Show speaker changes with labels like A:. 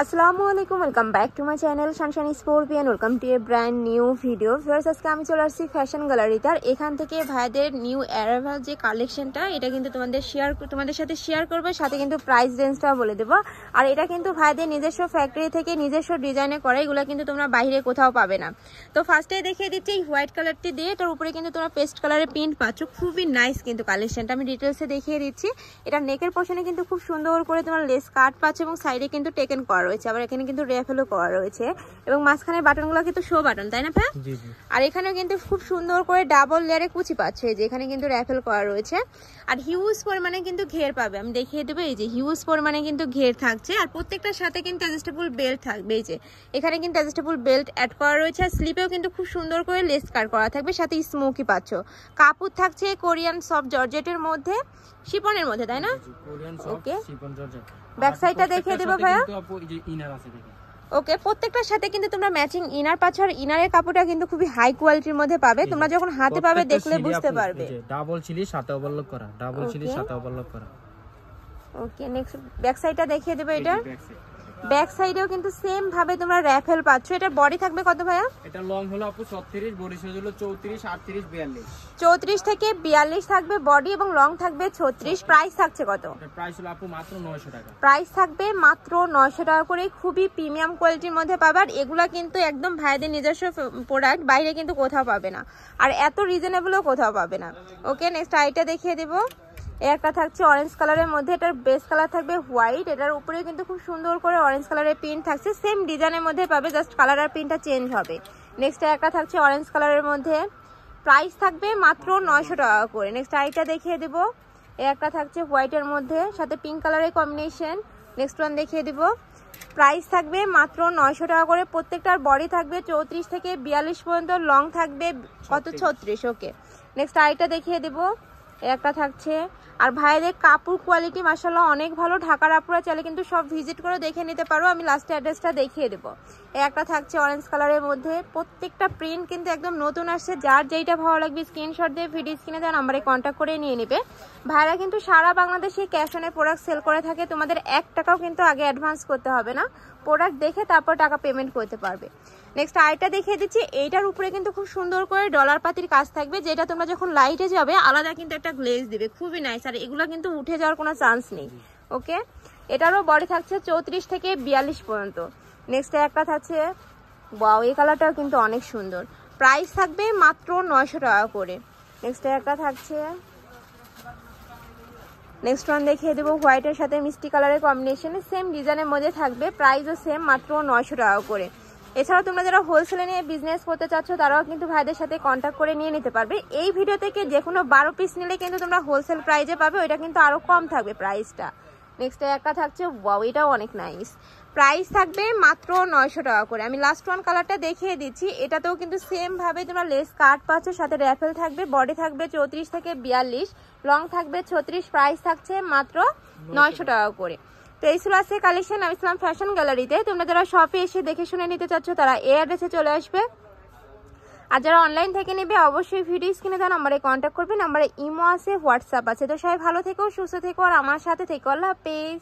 A: আসসালামু আলাইকুম, welcome back to my channel Sunshine scorpion. Welcome to A brand new video. Viewers, আজকে আমি চলে আসছি ফ্যাশন গ্যালারিতে। আর এখান থেকে ভাইদের নিউ অ্যারাইভাল যে কালেকশনটা, এটা কিন্তু তোমাদের সাথে শেয়ার করবে, সাথে কিন্তু প্রাইস রেঞ্জটাও বলে দেবো। আর এটা কিন্তু ভাইদের নিজস্ব ফ্যাক্টরি থেকে নিজস্ব ডিজাইনে করা, এগুলো কিন্তু তোমরা বাইরে কোথাও পাবে না। তো ফার্স্টে দেখিয়ে দিচ্ছি এই হোয়াইট কালারটি দিয়ে, এটার উপরে কিন্তু তোমরা পেস্ট কালারের প্রিন্ট পাচ্ছ। খুবই নাইস কিন্তু কালেকশনটা, আমি ডিটেলসে দেখিয়ে দিচ্ছি। এটা নেকের পোর্শনে কিন্তু খুব সুন্দর করে তোমার লেস কাট পাচ্ছ এবং সাইডে কিন্তু টেকেন করা রয়েছে, আবার এখানে কিন্তু রেফেলও করা রয়েছে এবং মাঝখানে বাটনগুলো কিন্তু শো বাটন, তাই না ভাই? জি জি। আর এখানেও কিন্তু খুব সুন্দর করে ডাবল লেয়ারে কুচি পাচ্ছ, এই যে এখানে কিন্তু রেফেল করা রয়েছে। আর হিউজ পরিমাণে কিন্তু ঘের পাবে, আমি দেখিয়ে দেবো। এই যে হিউজ পরিমাণে কিন্তু ঘের থাকছে, আর প্রত্যেকটার সাথে কিন্তু অ্যাডজাস্টেবল বেল্ট থাকবে। এই যে এখানে কিন্তু অ্যাডজাস্টেবল বেল্ট অ্যাড করা রয়েছে, আর স্লিপেও কিন্তু খুব সুন্দর করে লেস কাট করা থাকবে, সাথে স্মোকি পাচ্ছ। কাপড় থাকছে কোরিয়ান সফট জর্জেটের মধ্যে, শিপনের মধ্যে, তাই না? ওকে, ব্যাক সাইডটা দেখিয়ে দেবো ভাইয়া। ওকে, প্রত্যেকটার সাথে কিন্তু তোমরা ম্যাচিং ইনার পাচ্ছ, আর ইনারের কাপড়টা কিন্তু খুবই হাই কোয়ালিটির মধ্যে পাবে। তোমরা যখন হাতে পাবে দেখলে বুঝতে পারবে।
B: ডাবল চিলি সাথে ওভারলক করা, ডাবল চিলি সাথে ওভারলক করা।
A: ওকে, নেক্সট ব্যাক সাইডটা দেখিয়ে দেবো। এটা ব্যাক সাইডেও কিন্তু সেম ভাবে তোমরা র‍্যাফেল পাচ্ছ। এটা বডি থাকবে কত ভাইয়া?
B: এটা লং হলো আপু 36, বডি সাইজ হলো 34, 38, 42।
A: 34 থেকে 42 থাকবে বডি এবং লং থাকবে 36। প্রাইস থাকছে কত?
B: প্রাইস হলো আপু মাত্র 900 টাকা।
A: প্রাইস থাকবে মাত্র 900 টাকা করে। খুবই প্রিমিয়াম কোয়ালিটির মধ্যে পাবে, আর এগুলা কিন্তু একদম ভাইদের নিজস্ব প্রোডাক্ট, বাইরে কিন্তু কোথাও পাবে না, আর এত রিজনেবলও কোথাও পাবে না। ওকে, নেক্সট আইটা দেখিয়ে দেবো। একটা থাকছে অরেঞ্জ কালারের মধ্যে, এটার বেস কালার থাকবে হোয়াইট, এটার উপরে কিন্তু খুব সুন্দর করে অরেঞ্জ কালারের প্রিন্ট থাকছে, সেম ডিজাইনের মধ্যে পাবে, জাস্ট কালার আর প্রিন্টটা চেঞ্জ হবে। নেক্সট একটা থাকছে অরেঞ্জ কালারের মধ্যে, প্রাইস থাকবে মাত্র 900 টাকা করে। নেক্সট আইটা দেখিয়ে দেবো। একটা থাকছে হোয়াইটের মধ্যে, সাথে পিঙ্ক কালারের কম্বিনেশন। নেক্সট ওয়ান দেখিয়ে দেবো, প্রাইস থাকবে মাত্র 900 টাকা করে। প্রত্যেকটার বডি থাকবে 34 থেকে 42 পর্যন্ত, লং থাকবে কত? 36। ওকে, নেক্সট আইটা দেখিয়ে দেবো। একটা থাকছে, আর ভাইদের কাপড় কোয়ালিটি মাশাআল্লাহ অনেক ভালো। ঢাকার আপুরা চাইলে কিন্তু সব ভিজিট করে দেখে নিতে পারো, আমি লাস্টে অ্যাড্রেসটা দেখিয়ে দেবো। একটা থাকছে অরেঞ্জ কালারের মধ্যে, প্রত্যেকটা প্রিন্ট কিন্তু একদম নতুন আসছে। যার যেইটা ভালো লাগবে স্ক্রিনশট দিয়ে ভিডিও স্ক্রিনে দেওয়া নাম্বারে কন্ট্যাক্ট করে নিয়ে নেবে। ভাইরা কিন্তু সারা বাংলাদেশে ক্যাশ অনে প্রোডাক্ট সেল করে থাকে, তোমাদের 1 টাকাও কিন্তু আগে অ্যাডভান্স করতে হবে না, প্রোডাক্ট দেখে তারপর টাকা পেমেন্ট করতে পারবে। নেক্সট আইটা দেখিয়ে দিচ্ছি। এইটার উপরে কিন্তু খুব সুন্দর করে ডলার পাতির কাজ থাকবে, যেটা তোমরা যখন লাইটে যাবে আলাদা কিন্তু একটা গ্লেজ দিবে, খুবই নাইস। আর এগুলো কিন্তু উঠে যাওয়ার কোনো চান্স নেই। ওকে, এটারও বডি থাকছে 34 থেকে 42 পর্যন্ত। নেক্সট একটা থাকছে, ওয়াও, এই কালারটাও কিন্তু অনেক সুন্দর। প্রাইস থাকবে মাত্র 900 টাকা করে। নেক্সট একটা থাকছে, নেক্সট ওয়ান দেখিয়ে দেবো হোয়াইটের সাথে মিষ্টি কালারের কম্বিনেশনে, সেম ডিজাইনের মধ্যে থাকবে, প্রাইসও সেম মাত্র 900 টাকা করে। এছাড়াও তোমরা যারা হোলসেলে নিয়ে বিজনেস করতে চাচ্ছ তারাও কিন্তু ভাইদের সাথে কন্ট্যাক্ট করে নিয়ে নিতে পারবে। এই ভিডিও থেকে যে কোনো 12 পিস নিলে কিন্তু তোমরা হোলসেল প্রাইসে পাবে, ওইটা কিন্তু আরও কম থাকবে প্রাইসটা। নেক্সট একটা থাকছে, ওয়াও, এটাও অনেক নাইস। প্রাইস থাকবে মাত্র 900 টাকা করে। আমি লাস্ট ওয়ান কালারটা দেখিয়ে দিচ্ছি। এটাতেও কিন্তু সেম ভাবে তোমরা লেস কাট পাচ্ছ, সাথে র্যাফেল থাকবে, বডি থাকবে 34 থেকে 42, লং থাকবে 36। প্রাইস থাকছে মাত্র 900 টাকা করে। তো এই ছিল আজকে কালেকশন। আমি ইসলাম ফ্যাশন গ্যালারিতে। তোমরা যারা শপে এসে দেখে শুনে নিতে চাচ্ছ তারা এই অ্যাড্রেসে চলে আসবে, আর যারা অনলাইন থেকে নেবে অবশ্যই ভিডিও স্ক্রিনে দেওয়া নাম্বারে কন্ট্যাক্ট করবে। নাম্বারে ইমো আছে, হোয়াটসঅ্যাপ আছে। তো সবাই ভালো থেকো, সুস্থ থেকো, আর আমার সাথে থেকো। আল্লাহ হাফেজ।